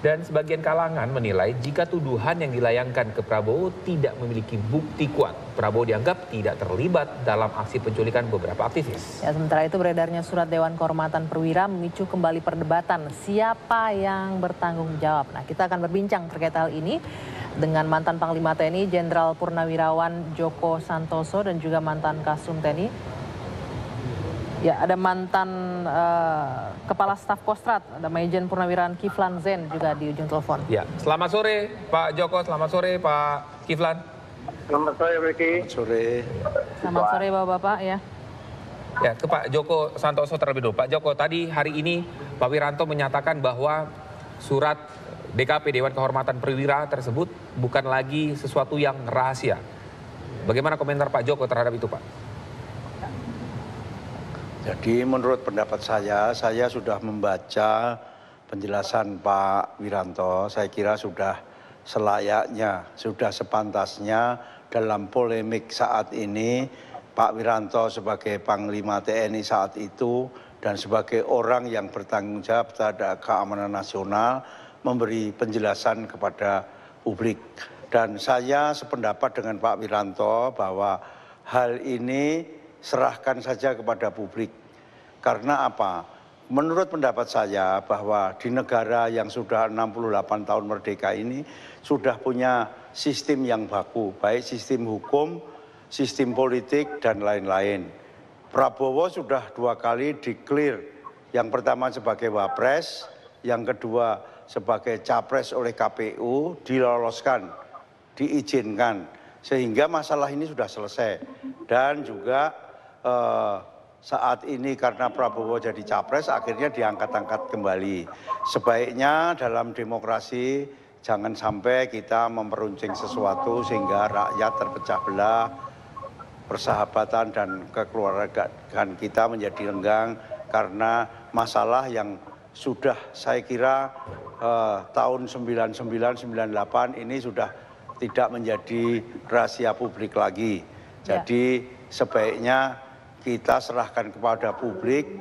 Dan sebagian kalangan menilai jika tuduhan yang dilayangkan ke Prabowo tidak memiliki bukti kuat, Prabowo dianggap tidak terlibat dalam aksi penculikan beberapa aktivis. Ya, sementara itu beredarnya surat Dewan Kehormatan Perwira memicu kembali perdebatan siapa yang bertanggung jawab. Nah, kita akan berbincang terkait hal ini dengan mantan Panglima TNI Jenderal Purnawirawan Djoko Santoso dan juga mantan Kasum TNI. Ya, ada mantan Kepala Staf Kostrad, ada Majen Purnawirawan Kiflan Zen juga di ujung telepon. Ya, selamat sore Pak Djoko, selamat sore Pak Kiflan. Selamat sore Ricky. Selamat sore. Selamat sore Bapak-bapak ya. Ya, ke Pak Djoko Santoso terlebih dulu. Pak Djoko, tadi hari ini Pak Wiranto menyatakan bahwa surat DKP Dewan Kehormatan Perwira tersebut bukan lagi sesuatu yang rahasia. Bagaimana komentar Pak Djoko terhadap itu, Pak? Jadi menurut pendapat saya sudah membaca penjelasan Pak Wiranto. Saya kira sudah selayaknya, sudah sepantasnya dalam polemik saat ini Pak Wiranto sebagai Panglima TNI saat itu dan sebagai orang yang bertanggung jawab terhadap keamanan nasional memberi penjelasan kepada publik. Dan saya sependapat dengan Pak Wiranto bahwa hal ini serahkan saja kepada publik. Karena apa? Menurut pendapat saya bahwa di negara yang sudah 68 tahun merdeka ini sudah punya sistem yang baku, baik sistem hukum, sistem politik, dan lain-lain. Prabowo sudah 2 kali declare, yang pertama sebagai wapres, yang kedua sebagai capres oleh KPU, diloloskan, diizinkan, sehingga masalah ini sudah selesai. Dan juga saat ini karena Prabowo jadi capres akhirnya diangkat-angkat kembali. Sebaiknya dalam demokrasi jangan sampai kita memperuncing sesuatu sehingga rakyat terpecah belah, persahabatan dan kekeluargaan kita menjadi renggang karena masalah yang sudah saya kira tahun 99-98 ini sudah tidak menjadi rahasia publik lagi. Jadi sebaiknya kita serahkan kepada publik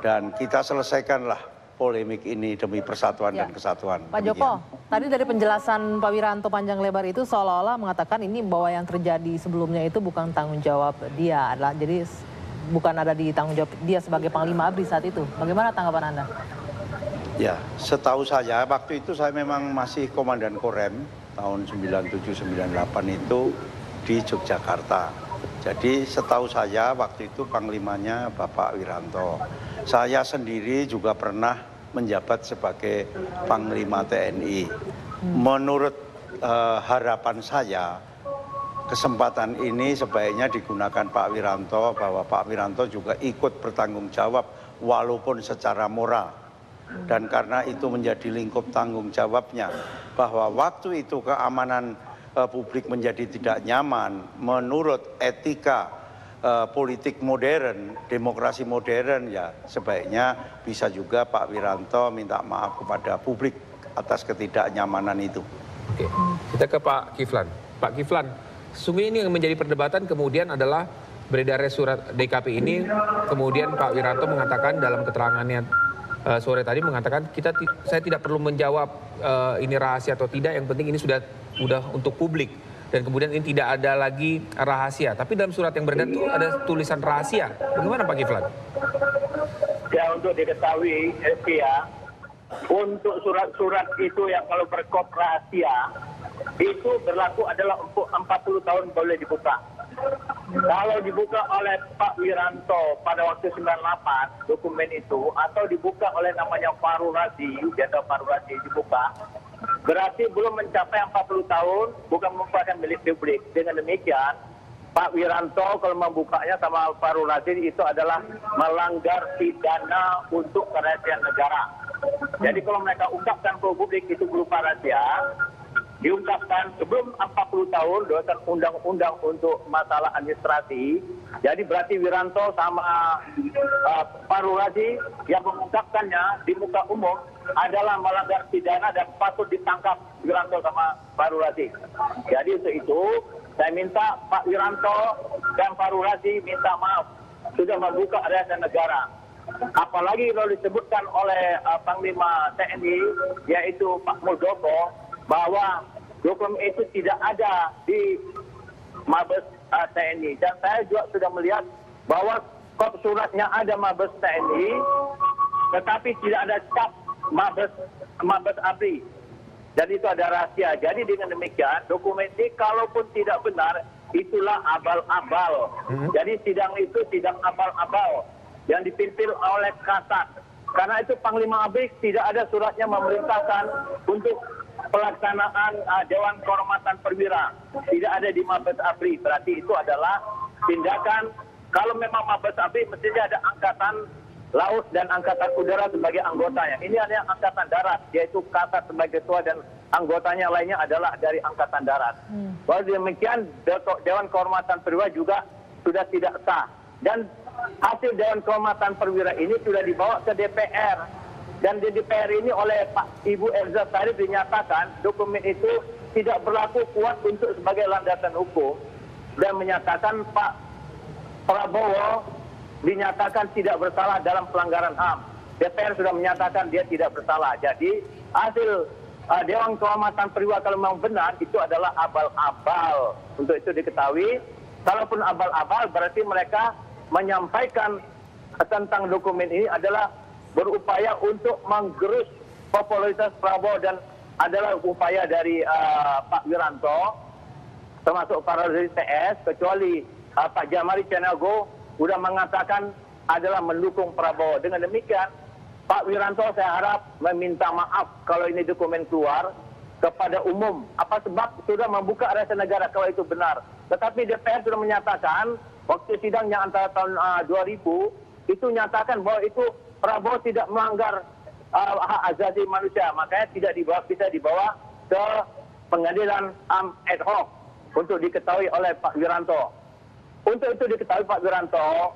dan kita selesaikanlah polemik ini demi persatuan dan kesatuan. Pak Djoko, tadi dari penjelasan Pak Wiranto panjang lebar itu seolah-olah mengatakan ini bahwa yang terjadi sebelumnya itu bukan tanggung jawab dia, jadi bukan ada di tanggung jawab dia sebagai Panglima ABRI saat itu. Bagaimana tanggapan Anda? Ya, setahu saya waktu itu saya memang masih Komandan Korem tahun 97-98 itu di Yogyakarta. Jadi setahu saya waktu itu panglimanya Bapak Wiranto. Saya sendiri juga pernah menjabat sebagai Panglima TNI. Menurut harapan saya, kesempatan ini sebaiknya digunakan Pak Wiranto, bahwa Pak Wiranto juga ikut bertanggung jawab walaupun secara moral. Dan karena itu menjadi lingkup tanggung jawabnya, bahwa waktu itu keamanan publik menjadi tidak nyaman menurut etika politik modern, demokrasi modern, ya sebaiknya bisa juga Pak Wiranto minta maaf kepada publik atas ketidaknyamanan itu. Oke, kita ke Pak Kiflan. Pak Kiflan, sungguh ini yang menjadi perdebatan kemudian adalah beredarnya surat DKP ini, kemudian Pak Wiranto mengatakan dalam keterangannya sore tadi mengatakan saya tidak perlu menjawab ini rahasia atau tidak, yang penting ini sudah untuk publik dan kemudian ini tidak ada lagi rahasia. Tapi dalam surat yang beredar itu ada tulisan rahasia. Bagaimana Pak Kiflan? Ya, untuk diketahui ya, untuk surat-surat itu yang kalau berkop rahasia itu berlaku adalah untuk 40 tahun boleh dibuka. Kalau dibuka oleh Pak Wiranto pada waktu 98 dokumen itu, atau dibuka oleh namanya Fahrul Razi, Jenderal Fahrul Razi dibuka, berarti belum mencapai 40 tahun, bukan merupakan milik publik. Dengan demikian, Pak Wiranto kalau membukanya sama Fahrul Razi itu adalah melanggar pidana untuk kerahasiaan negara. Jadi kalau mereka ungkapkan ke publik itu berupa rahasia, diungkapkan sebelum 40 tahun berdasarkan undang-undang untuk masalah administrasi. Jadi berarti Wiranto sama Fahrul Razi yang mengungkapkannya di muka umum adalah melanggar pidana dan patut ditangkap Wiranto sama Fahrul Razi. Jadi untuk itu saya minta Pak Wiranto dan Fahrul Razi minta maaf sudah membuka rahasia negara. apalagi kalau disebutkan oleh Panglima TNI, yaitu Pak Muldoko, bahwa dokumen itu tidak ada di Mabes TNI. Dan saya juga sudah melihat bahwa kop suratnya ada Mabes TNI, tetapi tidak ada cap Mabes ABRI. Dan itu ada rahasia. Jadi dengan demikian, dokumen ini kalaupun tidak benar, itulah abal-abal. Jadi sidang itu sidang abal-abal yang dipimpin oleh Kasat. Karena itu Panglima ABRI tidak ada suratnya memerintahkan untuk pelaksanaan Dewan Kehormatan Perwira. Tidak ada di Mabes ABRI. Berarti itu adalah tindakan, kalau memang Mabes ABRI mestinya ada Angkatan Laut dan Angkatan Udara sebagai anggotanya. Ini ada Angkatan Darat, yaitu Kasat sebagai ketua dan anggotanya lainnya adalah dari Angkatan Darat. Walau demikian, Dewan Kehormatan Perwira juga sudah tidak sah. Dan hasil Dewan Kehormatan Perwira ini sudah dibawa ke DPR. Dan di DPR ini oleh Ibu Elza Sarif dinyatakan dokumen itu tidak berlaku kuat untuk sebagai landasan hukum. Dan menyatakan Pak Prabowo dinyatakan tidak bersalah dalam pelanggaran HAM. DPR sudah menyatakan dia tidak bersalah. Jadi hasil Dewan Kehormatan Perwira kalau memang benar itu adalah abal-abal. Untuk itu diketahui, kalaupun abal-abal berarti mereka menyampaikan tentang dokumen ini adalah berupaya untuk menggerus popularitas Prabowo dan adalah upaya dari Pak Wiranto, termasuk para dari TS, kecuali Pak Jamari Cenago sudah mengatakan adalah mendukung Prabowo. Dengan demikian, Pak Wiranto saya harap meminta maaf kalau ini dokumen keluar kepada umum. Apa sebab sudah membuka rahasia negara kalau itu benar. Tetapi DPR sudah menyatakan, waktu sidangnya antara tahun 2000, itu nyatakan bahwa itu Prabowo tidak melanggar hak asasi manusia. Makanya tidak bisa dibawa ke pengadilan ad hoc untuk diketahui oleh Pak Wiranto. Untuk itu diketahui Pak Wiranto,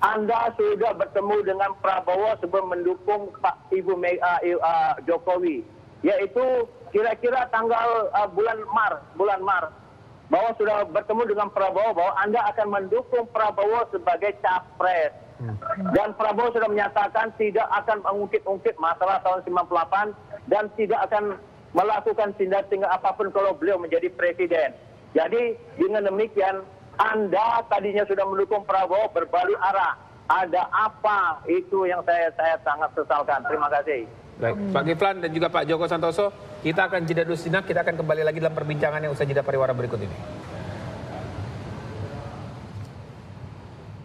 Anda sudah bertemu dengan Prabowo sebelum mendukung Ibu Jokowi, yaitu kira-kira tanggal bulan Maret, bahwa sudah bertemu dengan Prabowo bahwa Anda akan mendukung Prabowo sebagai capres. Dan Prabowo sudah menyatakan tidak akan mengungkit-ungkit masalah tahun 98 dan tidak akan melakukan tindak-tindak apapun kalau beliau menjadi presiden. Jadi dengan demikian, Anda tadinya sudah mendukung Prabowo berbalik arah. Ada apa? Itu yang saya sangat sesalkan. Terima kasih. Baik, Pak Kiflan dan juga Pak Joko Santoso, kita akan jeda dulu sejenak. Kita akan kembali lagi dalam perbincangan yang usai jeda pariwara berikut ini.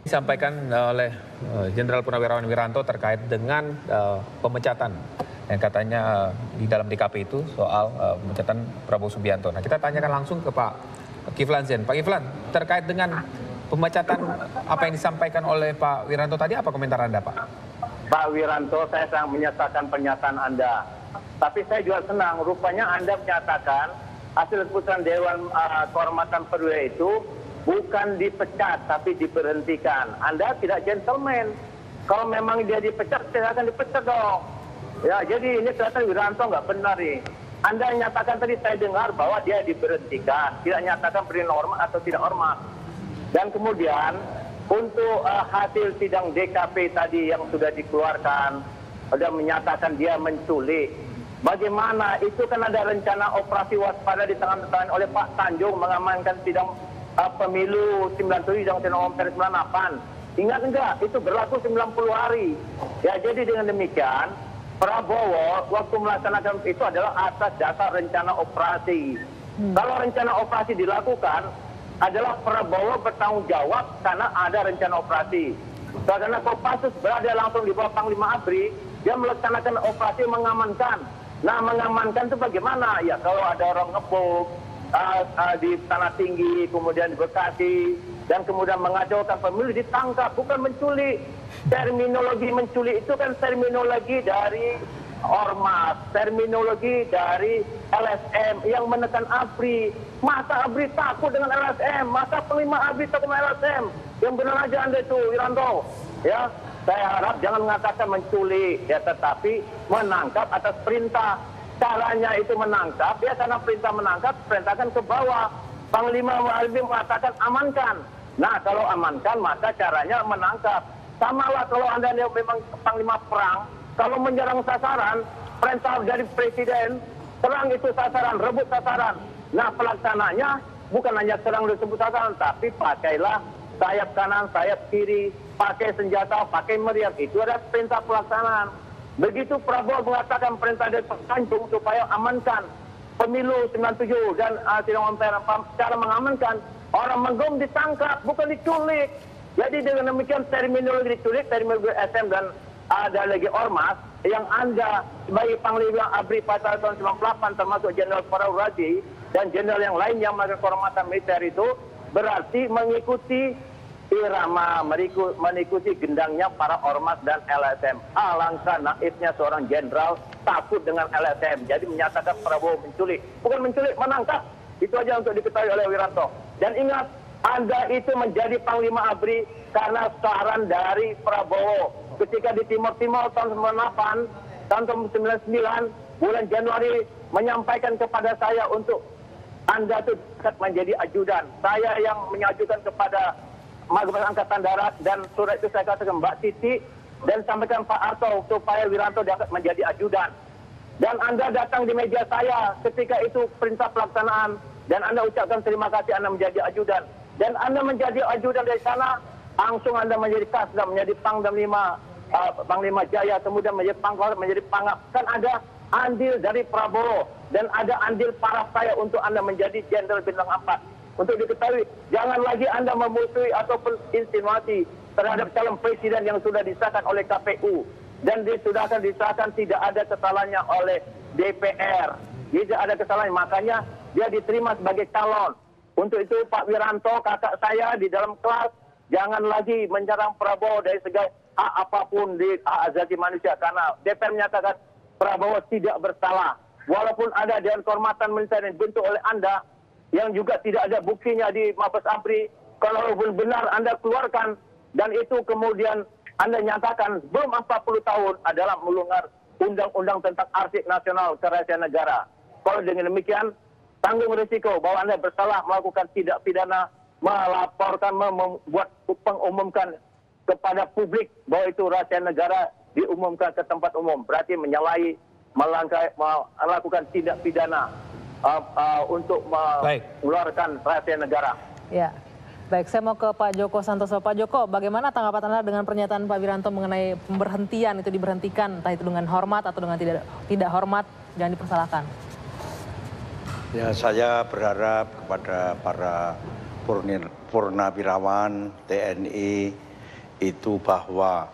Disampaikan oleh Jenderal Purnawirawan Wiranto terkait dengan pemecatan yang katanya di dalam DKP itu soal pemecatan Prabowo Subianto. Nah, kita tanyakan langsung ke Pak Kiflan Zen. Pak Kiflan, terkait dengan pemecatan apa yang disampaikan oleh Pak Wiranto tadi, apa komentar Anda, Pak? Pak Wiranto, saya sangat menyesalkan pernyataan Anda. Tapi saya juga senang, rupanya Anda menyatakan hasil keputusan Dewan Kehormatan Perwira itu bukan dipecat, tapi diberhentikan. Anda tidak gentleman. Kalau memang dia dipecat, saya akan dipecat dong. Ya, jadi ini kelihatan Wiranto nggak benar nih. Anda nyatakan tadi saya dengar bahwa dia diberhentikan, tidak nyatakan beri norma atau tidak hormat. Dan kemudian untuk hasil sidang DKP tadi yang sudah dikeluarkan, sudah menyatakan dia menculik. Bagaimana? Itu kan ada rencana operasi waspada ditangan oleh Pak Tanjung mengamankan sidang pemilu 97 dan November 98. Ingat enggak? Itu berlaku 90 hari. Ya, jadi dengan demikian, Prabowo waktu melaksanakan itu adalah atas dasar rencana operasi. Kalau rencana operasi dilakukan, adalah Prabowo bertanggung jawab karena ada rencana operasi. Karena Kopassus berada langsung di bawah Panglima ABRI, dia melaksanakan operasi mengamankan. Nah, mengamankan itu bagaimana? Ya, kalau ada orang ngepuk di Tanah Tinggi, kemudian di Bekasi, dan kemudian mengacaukan pemilu, ditangkap, bukan menculik. Terminologi menculik itu kan terminologi dari ormas, terminologi dari LSM yang menekan ABRI. Masa ABRI takut dengan LSM? Masa Panglima ABRI takut dengan LSM? Yang benar aja Anda itu, Wiranto. Ya, saya harap jangan mengatakan menculik, ya, tetapi menangkap atas perintah. Caranya itu menangkap, ya, karena perintah menangkap, perintahkan ke bawah. Panglima ABRI mengatakan amankan. Nah, kalau amankan, maka caranya menangkap. Samalah kalau Anda memang panglima perang, kalau menyerang sasaran, perintah dari presiden, serang itu sasaran, rebut sasaran. Nah, pelaksananya bukan hanya serang disebut sasaran, tapi pakailah sayap kanan, sayap kiri, pakai senjata, pakai meriam. Itu adalah perintah pelaksanaan. Begitu Prabowo mengatakan perintah dari Tanjung supaya amankan pemilu 97 dan sidang MPR, cara mengamankan, orang menggom ditangkap, bukan diculik. Jadi dengan demikian terminologi diculik, terminologi SM dan ada lagi ormas yang Anda sebagai Panglima ABRI pada tahun 98 termasuk Jenderal Farah Razi dan jenderal yang lain yang melakukan kehormatan militer itu berarti mengikuti irama, mengikuti gendangnya para ormas dan LSM. Alangkah naifnya seorang jenderal takut dengan LSM. Jadi menyatakan Prabowo menculik. Bukan menculik, menangkap. Itu aja untuk diketahui oleh Wiranto. Dan ingat, Anda itu menjadi Panglima ABRI karena saran dari Prabowo. Ketika di Timur Timur tahun 98, tahun 99, bulan Januari menyampaikan kepada saya untuk Anda itu menjadi ajudan. Saya yang mengajukan kepada Majelis Angkatan Darat dan surat itu saya katakan Mbak Titi dan sampaikan Pak Arto supaya Wiranto diangkat menjadi ajudan. Dan Anda datang di meja saya ketika itu perintah pelaksanaan dan Anda ucapkan terima kasih Anda menjadi ajudan. Dan Anda menjadi ajudan dari sana, langsung Anda menjadi Kasdam, menjadi Pangdam 5, Panglima Jaya, kemudian menjadi Pangkor, menjadi Pangap. Kan ada andil dari Prabowo dan ada andil para saya untuk Anda menjadi Jenderal Bintang 4. Untuk diketahui, jangan lagi Anda memusuhi ataupun insinuasi terhadap calon presiden yang sudah disahkan oleh KPU. Dan sudah akan disahkan tidak ada kesalahannya oleh DPR. Tidak ada kesalahan, makanya dia diterima sebagai calon. Untuk itu Pak Wiranto, kakak saya di dalam kelas, jangan lagi menyerang Prabowo dari segala hak apapun di hak asasi manusia. Karena DPR menyatakan Prabowo tidak bersalah. Walaupun ada Dewan Kehormatan Militer yang dibentuk oleh Anda, yang juga tidak ada buktinya di Mabes ABRI, kalau benar Anda keluarkan, dan itu kemudian Anda nyatakan belum 40 tahun adalah melanggar undang-undang tentang arsip nasional kerahasiaan negara. Kalau dengan demikian, tanggung risiko bahwa Anda bersalah melakukan tindak pidana, melaporkan, membuat pengumumkan kepada publik bahwa itu rahasia negara diumumkan ke tempat umum. Berarti menyalahi, melakukan tindak pidana untuk mengeluarkan rahasia negara. Ya, baik. Saya mau ke Pak Joko Santoso. Pak Joko, bagaimana tanggapan Anda dengan pernyataan Pak Wiranto mengenai pemberhentian itu diberhentikan, entah itu dengan hormat atau dengan tidak hormat, jangan dipersalahkan? Ya, saya berharap kepada para purnawirawan TNI itu bahwa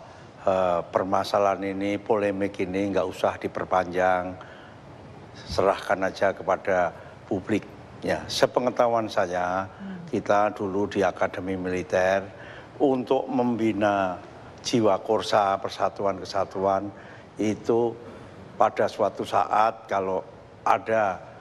permasalahan ini, polemik ini nggak usah diperpanjang, serahkan aja kepada publik. Ya, sepengetahuan saya, kita dulu di Akademi Militer untuk membina jiwa korsa persatuan-kesatuan itu pada suatu saat kalau ada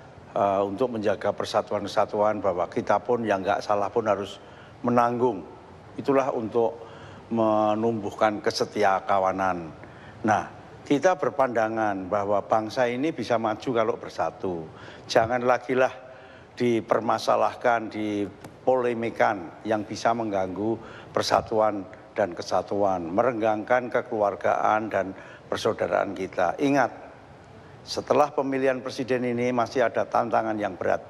untuk menjaga persatuan kesatuan bahwa kita pun yang nggak salah pun harus menanggung. Itulah untuk menumbuhkan kesetiakawanan. Nah, kita berpandangan bahwa bangsa ini bisa maju kalau bersatu. Jangan lagi lah dipermasalahkan, dipolemikan yang bisa mengganggu persatuan dan kesatuan, merenggangkan kekeluargaan dan persaudaraan kita. Ingat, setelah pemilihan presiden ini masih ada tantangan yang berat.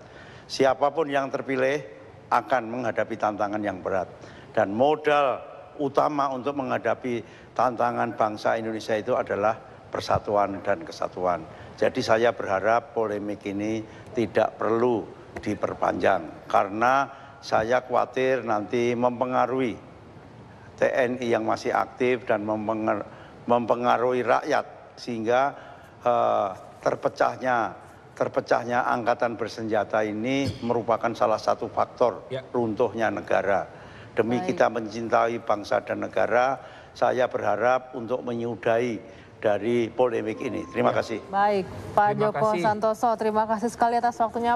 Siapapun yang terpilih akan menghadapi tantangan yang berat. Dan modal utama untuk menghadapi tantangan bangsa Indonesia itu adalah persatuan dan kesatuan. Jadi saya berharap polemik ini tidak perlu diperpanjang. Karena saya khawatir nanti mempengaruhi TNI yang masih aktif dan mempengaruhi rakyat. Sehingga terpecahnya angkatan bersenjata ini merupakan salah satu faktor runtuhnya negara. Demi kita mencintai bangsa dan negara, saya berharap untuk menyudahi dari polemik ini. Terima kasih. Baik, Pak Joko Santoso, terima kasih sekali atas waktunya.